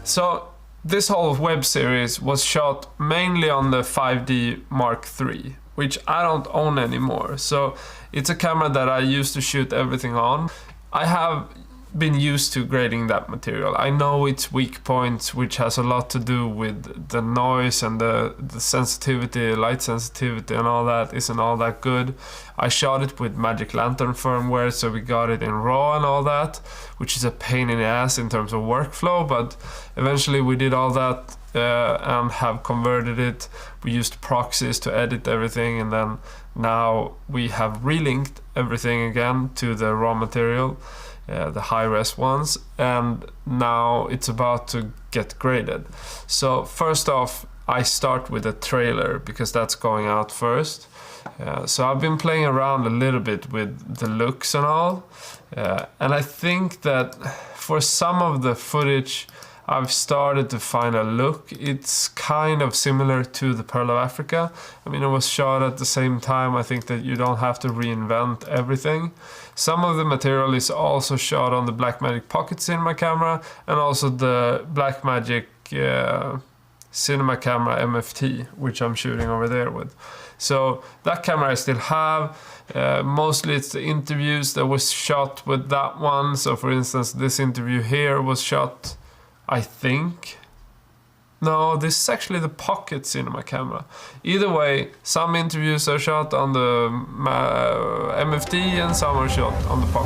So this whole web series was shot mainly on the 5D Mark III, which I don't own anymore. So it's a camera that I used to shoot everything on. I have been used to grading that material. I know its weak points, which has a lot to do with the noise and the sensitivity, light sensitivity and all that isn't all that good. I shot it with Magic Lantern firmware, so we got it in RAW and all that, which is a pain in the ass in terms of workflow, but eventually we did all that and have converted it. We used proxies to edit everything, and then now we have relinked everything again to the raw material, the high-res ones, and now it's about to get graded. So first off, I start with a trailer because that's going out first. So I've been playing around a little bit with the looks and all, and I think that for some of the footage I've started to find a look. It's kind of similar to the Pearl of Africa. I mean, it was shot at the same time. I think that you don't have to reinvent everything. Some of the material is also shot on the Blackmagic Pocket Cinema camera and also the Blackmagic Cinema camera MFT, which I'm shooting over there with. So that camera I still have. Mostly it's the interviews that was shot with that one. So for instance, this interview here was shot, I think. No, this is actually the Pocket Cinema camera. Either way, some interviews are shot on the MFT and some are shot on the Pocket.